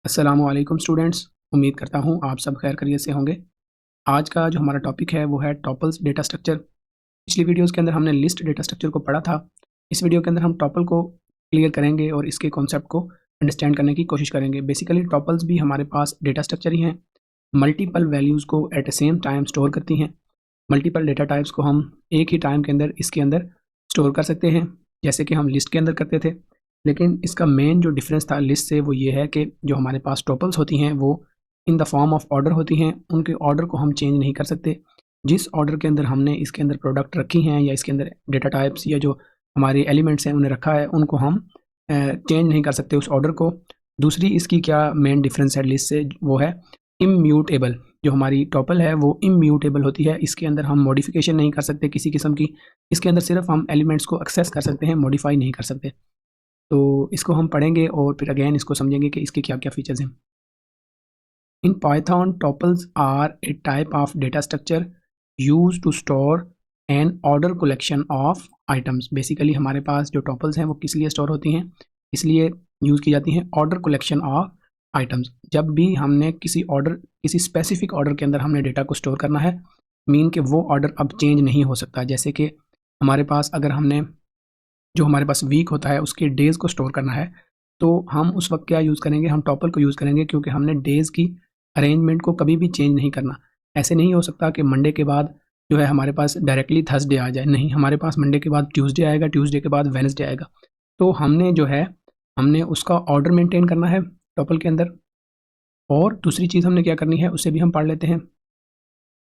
अस्सलामुअलैकुम स्टूडेंट्स, उम्मीद करता हूँ आप सब खैर खैरियत से होंगे। आज का जो हमारा टॉपिक है वो है टॉपल्स डेटा स्ट्रक्चर। पिछली वीडियोस के अंदर हमने लिस्ट डेटा स्ट्रक्चर को पढ़ा था। इस वीडियो के अंदर हम टॉपल को क्लियर करेंगे और इसके कॉन्सेप्ट को अंडरस्टैंड करने की कोशिश करेंगे। बेसिकली टॉपल्स भी हमारे पास डेटा स्ट्रक्चर ही हैं। मल्टीपल वैल्यूज़ को at the same time store करती हैं। मल्टीपल डेटा टाइप्स को हम एक ही टाइम के अंदर इसके अंदर स्टोर कर सकते हैं, जैसे कि हम लिस्ट के अंदर करते थे। लेकिन इसका मेन जो डिफरेंस था लिस्ट से वो ये है कि जो हमारे पास टोपल्स होती हैं वो in the form of order होती हैं। उनके ऑर्डर को हम चेंज नहीं कर सकते। जिस ऑर्डर के अंदर हमने इसके अंदर प्रोडक्ट रखी हैं या इसके अंदर डेटा टाइप्स या जो हमारे एलिमेंट्स हैं उन्हें रखा है, उनको हम चेंज नहीं कर सकते उस ऑर्डर को। दूसरी इसकी क्या मेन डिफरेंस है लिस्ट से, वो है इम्यूटेबल। जो हमारी टॉपल है वो इम्यूटेबल होती है। इसके अंदर हम मॉडिफिकेशन नहीं कर सकते किसी किस्म की। इसके अंदर सिर्फ हम एलिमेंट्स को एक्सेस कर सकते हैं, मॉडिफाई नहीं कर सकते। तो इसको हम पढ़ेंगे और फिर अगेन इसको समझेंगे कि इसके क्या क्या फीचर्स हैं। In Python tuples are a type of data structure use to store an order collection of items. Basically हमारे पास जो टॉपल्स हैं वो किस लिए स्टोर होती हैं, इसलिए यूज़ की जाती हैं ऑर्डर कलेक्शन ऑफ आइटम्स। जब भी हमने किसी स्पेसिफिक ऑर्डर के अंदर हमने डेटा को स्टोर करना है, मीन कि वो ऑर्डर अब चेंज नहीं हो सकता। जैसे कि हमारे पास अगर हमने जो हमारे पास वीक होता है उसके डेज़ को स्टोर करना है, तो हम उस वक्त क्या यूज़ करेंगे, हम टॉपल को यूज़ करेंगे, क्योंकि हमने डेज़ की अरेंजमेंट को कभी भी चेंज नहीं करना। ऐसे नहीं हो सकता कि मंडे के बाद जो है हमारे पास डायरेक्टली थर्सडे आ जाए। नहीं, हमारे पास मंडे के बाद ट्यूसडे आएगा, ट्यूसडे के बाद वेडनेसडे आएगा। तो हमने उसका ऑर्डर मेंटेन करना है टॉपल के अंदर। और दूसरी चीज़ हमने क्या करनी है उसे भी हम पढ़ लेते हैं।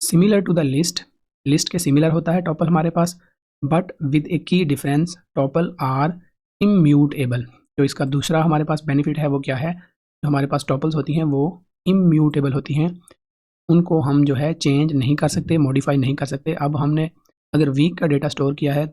सिमिलर टू द लिस्ट के सिमिलर होता है टॉपल हमारे पास, बट विद ए की डिफरेंस, टॉपल आर इम्यूटेबल। जो इसका दूसरा हमारे पास बेनिफिट है वो क्या है, जो हमारे पास टॉपल्स होती हैं वो इम्यूटेबल होती हैं। उनको हम जो है चेंज नहीं कर सकते, मॉडिफाई नहीं कर सकते। अब हमने अगर वीक का डेटा स्टोर किया है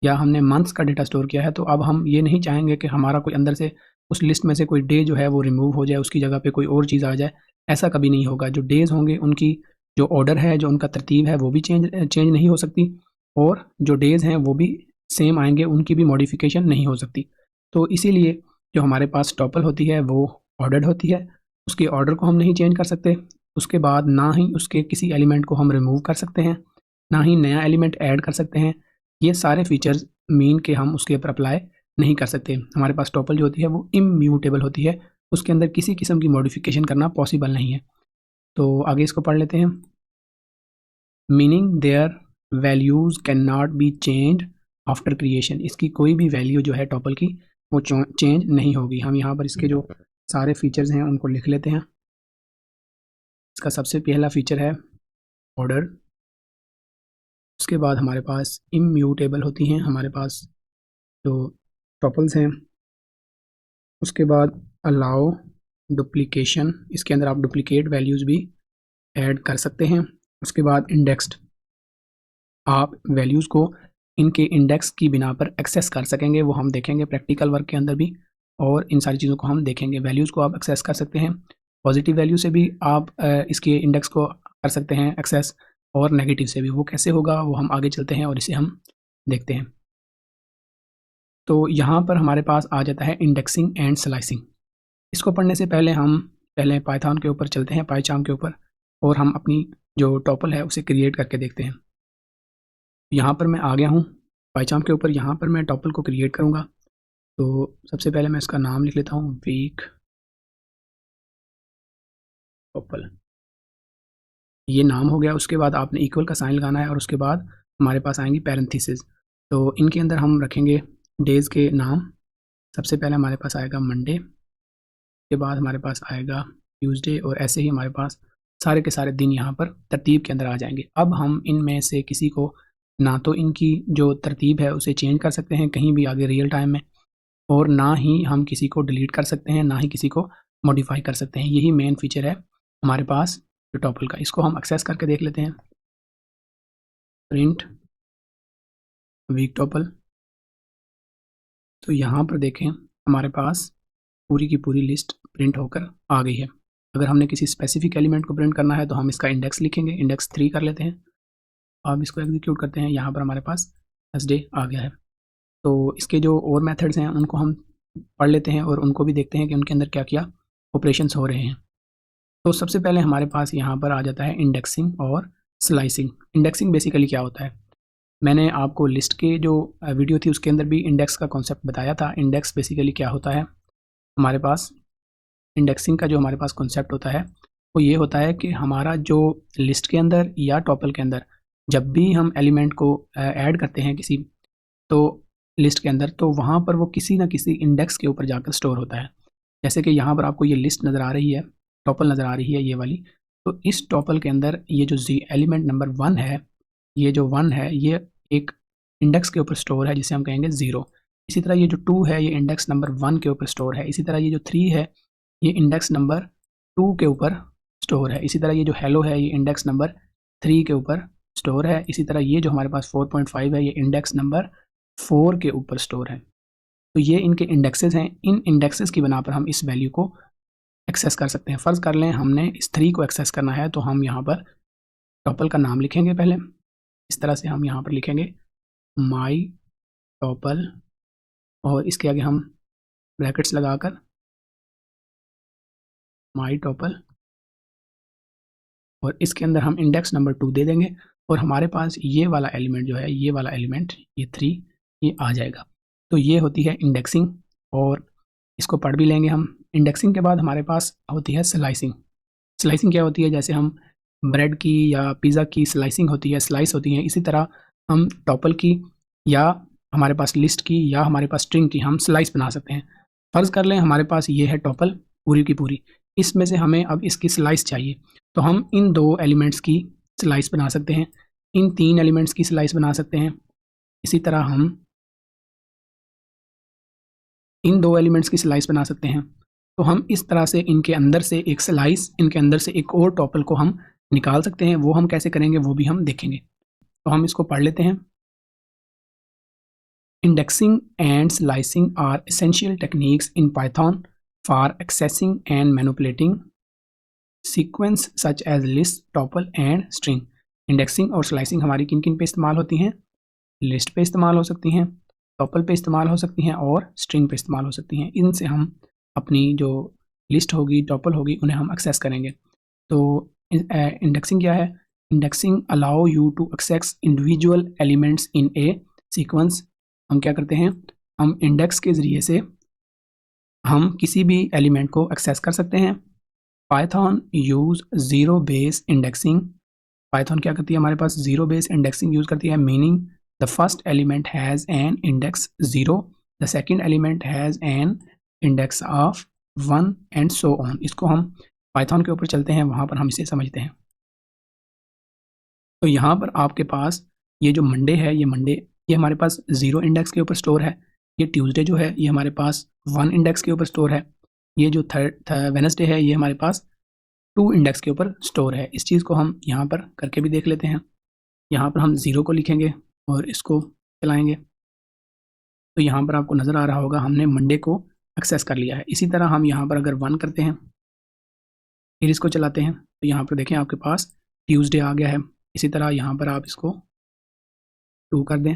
या हमने मंथ्स का डेटा स्टोर किया है, तो अब हम ये नहीं चाहेंगे कि हमारा कोई अंदर से उस लिस्ट में से कोई डे जो है वो रिमूव हो जाए, उसकी जगह पे कोई और चीज़ आ जाए। ऐसा कभी नहीं होगा। जो डेज़ होंगे उनकी जो ऑर्डर है, जो उनका तरतीब है, वो भी चेंज नहीं हो सकती। और जो डेज़ हैं वो भी सेम आएंगे, उनकी भी मॉडिफिकेशन नहीं हो सकती। तो इसीलिए जो हमारे पास टॉपल होती है वो ऑर्डर्ड होती है। उसके ऑर्डर को हम नहीं चेंज कर सकते। उसके बाद ना ही उसके किसी एलिमेंट को हम रिमूव कर सकते हैं, ना ही नया एलिमेंट ऐड कर सकते हैं। ये सारे फीचर्स मीन के हम उसके ऊपर अप्लाई नहीं कर सकते। हमारे पास टॉपल जो होती है वो इम्यूटेबल होती है। उसके अंदर किसी किस्म की मॉडिफिकेशन करना पॉसिबल नहीं है। तो आगे इसको पढ़ लेते हैं। Meaning their values can not be change after creation. इसकी कोई भी वैल्यू जो है टॉपल की वो चेंज नहीं होगी। हम यहाँ पर इसके जो सारे फीचर्स हैं उनको लिख लेते हैं। इसका सबसे पहला फीचर है ऑर्डर। उसके बाद हमारे पास इम्यूटेबल होती हैं हमारे पास जो टॉपल्स हैं। उसके बाद अलाउ डुप्लीकेशन, इसके अंदर आप डुप्लीकेट वैल्यूज़ भी ऐड कर सकते हैं। उसके बाद इंडेक्स्ड, आप वैल्यूज़ को इनके इंडेक्स की बिना पर एक्सेस कर सकेंगे। वो हम देखेंगे प्रैक्टिकल वर्क के अंदर भी, और इन सारी चीज़ों को हम देखेंगे। वैल्यूज़ को आप एक्सेस कर सकते हैं। पॉजिटिव वैल्यू से भी आप इसके इंडेक्स को कर सकते हैं एक्सेस, और नेगेटिव से भी। वो कैसे होगा वो हम आगे चलते हैं और इसे हम देखते हैं। तो यहाँ पर हमारे पास आ जाता है इंडेक्सिंग एंड स्लाइसिंग। इसको पढ़ने से पहले हम पहले पाइथन के ऊपर चलते हैं, पाइचार्म के ऊपर, और हम अपनी जो टॉपल है उसे क्रिएट करके देखते हैं। यहाँ पर मैं आ गया हूँ पाइचार्म के ऊपर। यहाँ पर मैं टॉपल को क्रिएट करूँगा। तो सबसे पहले मैं इसका नाम लिख लेता हूँ, वीक टॉपल। ये नाम हो गया। उसके बाद आपने इक्वल का साइन लगाना है और उसके बाद हमारे पास आएंगी पैरेंथेसिस। तो इनके अंदर हम रखेंगे डेज़ के नाम। सबसे पहले हमारे पास आएगा मंडे, के बाद हमारे पास आएगा ट्यूसडे, और ऐसे ही हमारे पास सारे के सारे दिन यहाँ पर तरतीब के अंदर आ जाएंगे। अब हम इनमें से किसी को ना तो इनकी जो तरतीब है उसे चेंज कर सकते हैं कहीं भी आगे रियल टाइम में, और ना ही हम किसी को डिलीट कर सकते हैं, ना ही किसी को मॉडिफाई कर सकते हैं। यही मेन फीचर है हमारे पास जो टॉपल का। इसको हम एक्सेस करके देख लेते हैं। Print week tuple. तो यहाँ पर देखें हमारे पास पूरी की पूरी लिस्ट प्रिंट होकर आ गई है। अगर हमने किसी स्पेसिफिक एलिमेंट को प्रिंट करना है तो हम इसका इंडेक्स लिखेंगे, इंडेक्स 3 कर लेते हैं। अब इसको एग्जीक्यूट करते हैं। यहाँ पर हमारे पास थर्सडे आ गया है। तो इसके जो और मेथड्स हैं उनको हम पढ़ लेते हैं और उनको भी देखते हैं कि उनके अंदर क्या क्या ऑपरेशंस हो रहे हैं। तो सबसे पहले हमारे पास यहाँ पर आ जाता है इंडेक्सिंग और स्लाइसिंग। इंडेक्सिंग बेसिकली क्या होता है, मैंने आपको लिस्ट के जो वीडियो थी उसके अंदर भी इंडेक्स का कॉन्सेप्ट बताया था। इंडेक्स बेसिकली क्या होता है, हमारे पास इंडेक्सिंग का जो हमारे पास कॉन्सेप्ट होता है वो ये होता है कि हमारा जो लिस्ट के अंदर या टॉपल के अंदर जब भी हम एलिमेंट को ऐड करते हैं किसी तो लिस्ट के अंदर, तो वहाँ पर वो किसी ना किसी इंडेक्स के ऊपर जाकर स्टोर होता है। जैसे कि यहाँ पर आपको ये लिस्ट नज़र आ रही है, टॉपल नज़र आ रही है ये वाली, तो इस टॉपल के अंदर ये जो एलिमेंट नंबर 1 है, ये जो 1 है ये एक इंडेक्स के ऊपर स्टोर है जिसे हम कहेंगे 0। इसी तरह ये जो 2 है ये इंडेक्स नंबर 1 के ऊपर स्टोर है। इसी तरह ये जो 3 है ये इंडेक्स नंबर 2 के ऊपर स्टोर है। इसी तरह ये जो हेलो है ये इंडेक्स नंबर 3 के ऊपर स्टोर है। इसी तरह ये जो हमारे पास 4.5 है ये इंडेक्स नंबर 4 के ऊपर स्टोर है। तो ये इनके इंडेक्सेस हैं। इन इंडेक्सेस की बना पर हम इस वैल्यू को एक्सेस कर सकते हैं। फ़र्ज़ कर लें हमने इस 3 को एक्सेस करना है, तो हम यहाँ पर टॉपल का नाम लिखेंगे पहले। इस तरह से हम यहाँ पर लिखेंगे माई टॉपल और इसके आगे हम ब्रैकेट्स लगाकर माई टॉपल और इसके अंदर हम इंडेक्स नंबर 2 दे देंगे और हमारे पास ये वाला एलिमेंट जो है, ये वाला एलिमेंट ये 3 ये आ जाएगा। तो ये होती है इंडेक्सिंग और इसको पढ़ भी लेंगे हम। इंडेक्सिंग के बाद हमारे पास होती है स्लाइसिंग। स्लाइसिंग क्या होती है, जैसे हम ब्रेड की या पिज़्ज़ा की स्लाइसिंग होती है, स्लाइस होती है, इसी तरह हम टॉपल की या हमारे पास लिस्ट की या हमारे पास स्ट्रिंग की हम स्लाइस बना सकते हैं। फ़र्ज़ कर लें हमारे पास ये है टॉपल पूरी की पूरी, इसमें से हमें अब इसकी स्लाइस चाहिए, तो हम इन 2 एलिमेंट्स की स्लाइस बना सकते हैं, इन 3 एलिमेंट्स की स्लाइस बना सकते हैं। इसी तरह हम इन 2 एलिमेंट्स की स्लाइस बना सकते हैं। तो हम इस तरह से इनके अंदर से एक स्लाइस, इनके अंदर से एक और टॉपल को हम निकाल सकते हैं। वो हम कैसे करेंगे वो भी हम देखेंगे। तो हम इसको पढ़ लेते हैं। Indexing and slicing are essential techniques in Python for accessing and manipulating sequence such as list, tuple and string. Indexing और स्लाइसिंग हमारी किन किन पे इस्तेमाल होती हैं, लिस्ट पे इस्तेमाल हो सकती हैं, टॉपल पे इस्तेमाल हो सकती हैं और स्ट्रिंग पे इस्तेमाल हो सकती हैं। इनसे हम अपनी जो लिस्ट होगी, टॉपल होगी, उन्हें हम एक्सेस करेंगे। तो इंडेक्सिंग क्या है, indexing allow you to access individual elements in a sequence. हम क्या करते हैं, हम इंडेक्स के ज़रिए से हम किसी भी एलिमेंट को एक्सेस कर सकते हैं। Python use zero base indexing. Python क्या करती है, हमारे पास ज़ीरो बेस इंडेक्सिंग यूज़ करती है, meaning the first element has an index 0, the second element has an index of 1 and so on. इसको हम पाइथन के ऊपर चलते हैं, वहाँ पर हम इसे समझते हैं। तो यहाँ पर आपके पास ये जो मंडे है, ये मंडे ये हमारे पास 0 इंडेक्स के ऊपर स्टोर है। ये ट्यूसडे जो है ये हमारे पास 1 इंडेक्स के ऊपर स्टोर है। ये जो वेडनेसडे है ये हमारे पास 2 इंडेक्स के ऊपर स्टोर है। इस चीज़ को हम यहाँ पर करके भी देख लेते हैं। यहाँ पर हम 0 को लिखेंगे और इसको चलाएँगे, तो यहाँ पर आपको नज़र आ रहा होगा हमने मंडे को एक्सेस कर लिया है। इसी तरह हम यहाँ पर अगर 1 करते हैं, फिर इसको चलाते हैं, तो यहाँ पर देखें आपके पास ट्यूसडे आ गया है। इसी तरह यहाँ पर आप इसको 2 कर दें,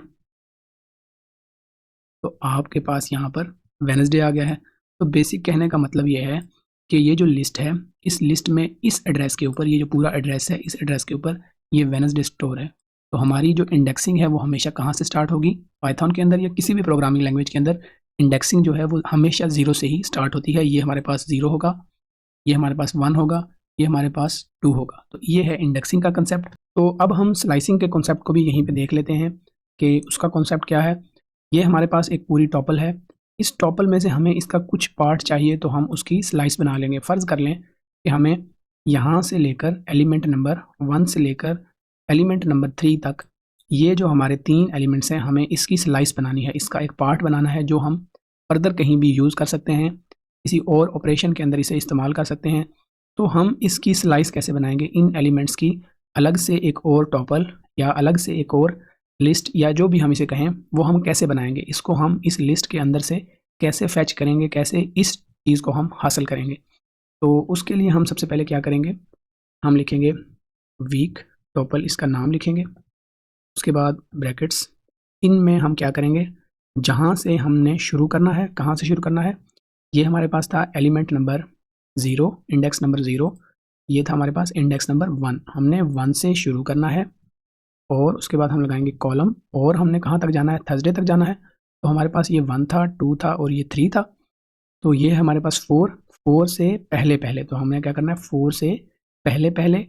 तो आपके पास यहाँ पर वेडनेसडे आ गया है। तो बेसिक कहने का मतलब ये है कि ये जो लिस्ट है, इस लिस्ट में इस एड्रेस के ऊपर, ये जो पूरा एड्रेस है, इस एड्रेस के ऊपर ये वेडनेसडे स्टोर है। तो हमारी जो इंडेक्सिंग है वो हमेशा कहाँ से स्टार्ट होगी, पाइथन के अंदर या किसी भी प्रोग्रामिंग लैंग्वेज के अंदर इंडेक्सिंग जो है वो हमेशा 0 से ही स्टार्ट होती है। ये हमारे पास 0 होगा, ये हमारे पास 1 होगा, ये हमारे पास 2 होगा। तो ये है इंडेक्सिंग का कंसेप्ट। तो अब हम स्लाइसिंग के कंसेप्ट को भी यहीं पे देख लेते हैं कि उसका कंसेप्ट क्या है। ये हमारे पास एक पूरी टॉपल है, इस टॉपल में से हमें इसका कुछ पार्ट चाहिए, तो हम उसकी स्लाइस बना लेंगे। फ़र्ज़ कर लें कि हमें यहाँ से लेकर एलिमेंट नंबर 1 से लेकर एलिमेंट नंबर 3 तक ये जो हमारे 3 एलिमेंट्स हैं, हमें इसकी स्लाइस बनानी है, इसका एक पार्ट बनाना है जो हम फर्दर कहीं भी यूज़ कर सकते हैं, किसी और ऑपरेशन के अंदर इसे इस्तेमाल कर सकते हैं। तो हम इसकी स्लाइस कैसे बनाएंगे, इन एलिमेंट्स की अलग से एक और टॉपल या अलग से एक और लिस्ट या जो भी हम इसे कहें वो हम कैसे बनाएंगे, इसको हम इस लिस्ट के अंदर से कैसे फैच करेंगे, कैसे इस चीज़ को हम हासिल करेंगे। तो उसके लिए हम सबसे पहले क्या करेंगे, हम लिखेंगे वीक टॉपल, इसका नाम लिखेंगे, उसके बाद ब्रैकेट्स, इनमें हम क्या करेंगे, जहाँ से हमने शुरू करना है, कहाँ से शुरू करना है, ये हमारे पास था एलिमेंट नंबर 0, इंडेक्स नंबर 0, ये था हमारे पास इंडेक्स नंबर 1। हमने 1 से शुरू करना है और उसके बाद हम लगाएंगे कॉलम, और हमने कहाँ तक जाना है, थर्सडे तक जाना है। तो हमारे पास ये 1 था, 2 था और ये 3 था। तो ये हमारे पास 4 से पहले पहले, तो हमने क्या करना है, 4 से पहले पहले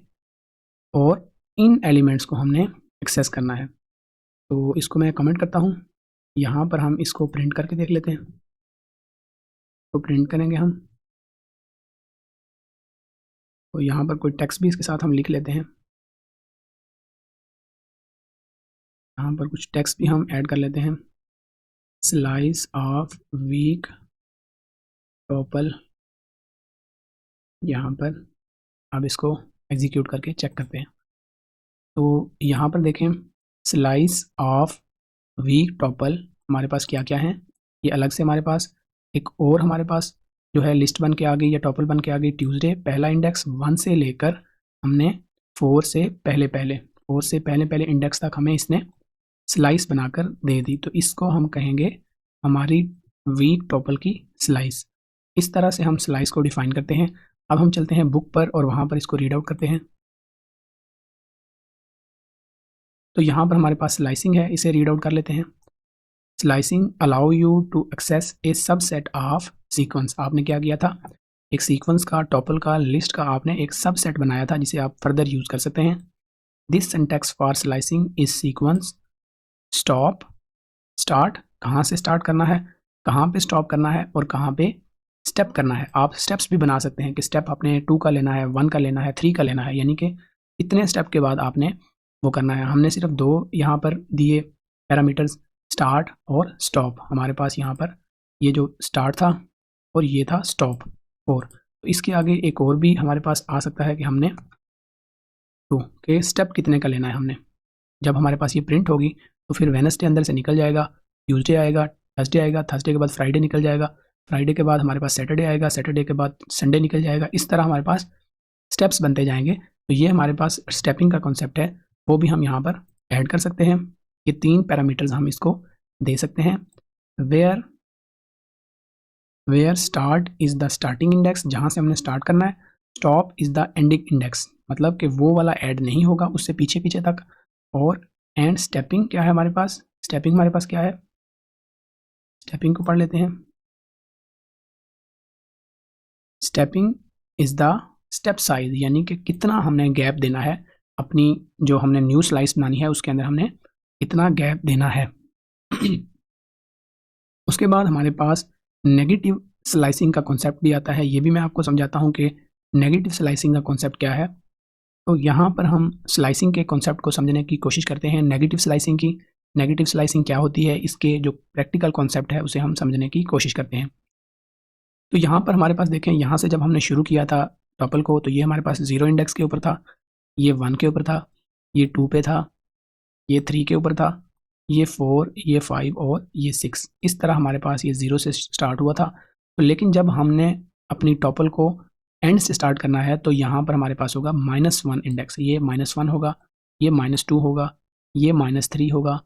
और इन एलिमेंट्स को हमने एक्सेस करना है। तो इसको मैं कमेंट करता हूँ, यहाँ पर हम इसको प्रिंट करके देख लेते हैं। तो प्रिंट करेंगे हम, तो यहाँ पर कोई टेक्स्ट भी इसके साथ हम लिख लेते हैं। यहाँ पर कुछ टेक्स्ट भी हम ऐड कर लेते हैं। स्लाइस ऑफ वीक टॉपल, यहाँ पर अब इसको एग्जीक्यूट करके चेक करते हैं। तो यहाँ पर देखें, स्लाइस ऑफ वीक टॉपल हमारे पास क्या क्या है, ये अलग से हमारे पास एक और हमारे पास जो है लिस्ट बन के आ गई या टॉपल बन के आ गई। ट्यूसडे पहला इंडेक्स 1 से लेकर हमने 4 से पहले पहले इंडेक्स तक हमें इसने स्लाइस बनाकर दे दी। तो इसको हम कहेंगे हमारी वीक टॉपल की स्लाइस। इस तरह से हम स्लाइस को डिफाइन करते हैं। अब हम चलते हैं बुक पर और वहाँ पर इसको रीड आउट करते हैं। तो यहाँ पर हमारे पास स्लाइसिंग है, इसे रीड आउट कर लेते हैं। Slicing allow you to access a subset of sequence. आपने क्या किया था, एक सीक्वेंस का, टॉपल का, लिस्ट का आपने एक सबसेट बनाया था जिसे आप फर्दर यूज कर सकते हैं। This syntax for slicing is sequence stop start. कहाँ से स्टार्ट करना है, कहाँ पे स्टॉप करना है और कहाँ पे स्टेप करना है। आप स्टेप्स भी बना सकते हैं कि स्टेप आपने 2 का लेना है, 1 का लेना है, 3 का लेना है, यानी कि इतने स्टेप के बाद आपने वो करना है। हमने सिर्फ 2 यहाँ पर दिए पैरामीटर्स, स्टार्ट और स्टॉप। हमारे पास यहाँ पर ये जो स्टार्ट था और ये था स्टॉप 4। तो इसके आगे एक और भी हमारे पास आ सकता है कि हमने 2 के स्टेप कितने का लेना है हमने। जब हमारे पास ये प्रिंट होगी तो फिर वेडनेसडे अंदर से निकल जाएगा, ट्यूसडे आएगा, थर्सडे आएगा, थर्सडे के बाद फ्राइडे निकल जाएगा, फ्राइडे के बाद हमारे पास सैटरडे आएगा, सैटरडे के बाद संडे निकल जाएगा। इस तरह हमारे पास स्टेप्स बनते जाएंगे। तो ये हमारे पास स्टेपिंग का कॉन्सेप्ट है, वो भी हम यहाँ पर ऐड कर सकते हैं। ये 3 पैरामीटर्स हम इसको दे सकते हैं। Where start is the starting index, जहाँ से हमने स्टार्ट करना है। Stop is the ending index, मतलब कि वो वाला ऐड नहीं होगा उससे पीछे पीछे तक। और एंड स्टेपिंग क्या है हमारे पास, स्टेपिंग हमारे पास क्या है, स्टेपिंग को पढ़ लेते हैं। Stepping is the step size, यानी कि कितना हमने गैप देना है अपनी जो हमने न्यू स्लाइस बनानी है उसके अंदर हमने कितना गैप देना है। उसके बाद हमारे पास नेगेटिव स्लाइसिंग का कॉन्सेप्ट भी आता है। ये भी मैं आपको समझाता हूँ कि नेगेटिव स्लाइसिंग का कॉन्सेप्ट क्या है। तो यहाँ पर हम स्लाइसिंग के कॉन्सेप्ट को समझने की कोशिश करते हैं, नेगेटिव स्लाइसिंग की। नेगेटिव स्लाइसिंग क्या होती है, इसके जो प्रैक्टिकल कॉन्सेप्ट है उसे हम समझने की कोशिश करते हैं। तो यहाँ पर हमारे पास देखें, यहाँ से जब हमने शुरू किया था टॉपल को, तो ये हमारे पास 0 इंडेक्स के ऊपर था, ये 1 के ऊपर था, ये 2 पे था, ये 3 के ऊपर था, ये 4, ये 5 और ये 6। इस तरह हमारे पास ये 0 से स्टार्ट हुआ था। तो लेकिन जब हमने अपनी टॉपल को एंड से स्टार्ट करना है तो यहाँ पर हमारे पास होगा -1 इंडेक्स। ये -1 होगा, ये -2 होगा, ये -3 होगा,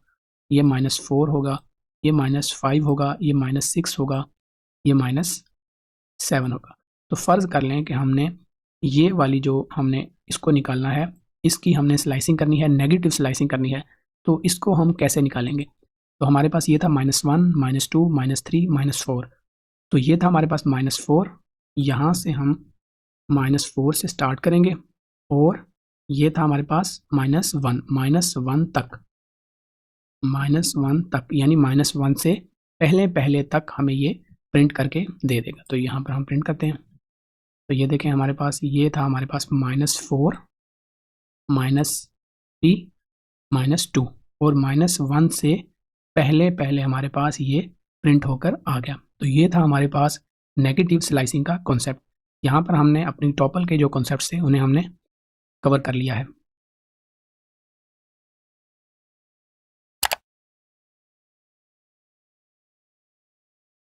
ये -4 होगा, ये -5 होगा, ये -6 होगा, ये -7 होगा। तो फ़र्ज़ कर लें कि हमने ये वाली जो हमने इसको निकालना है, इसकी हमने स्लाइसिंग करनी है, नेगेटिव स्लाइसिंग करनी है। तो इसको हम कैसे निकालेंगे, तो हमारे पास ये था -1, -2, -3, -4। तो ये था हमारे पास -4, यहाँ से हम -4 से स्टार्ट करेंगे और ये था हमारे पास -1 तक, -1 तक, यानी -1 से पहले पहले तक हमें ये प्रिंट करके दे देगा। तो यहाँ पर हम प्रिंट करते हैं। तो ये देखें हमारे पास ये था हमारे पास -4, -3, -2 और -1 से पहले पहले हमारे पास ये प्रिंट होकर आ गया। तो ये था हमारे पास नेगेटिव स्लाइसिंग का कॉन्सेप्ट। यहाँ पर हमने अपनी टॉपल के जो कॉन्सेप्ट्स थे उन्हें हमने कवर कर लिया है।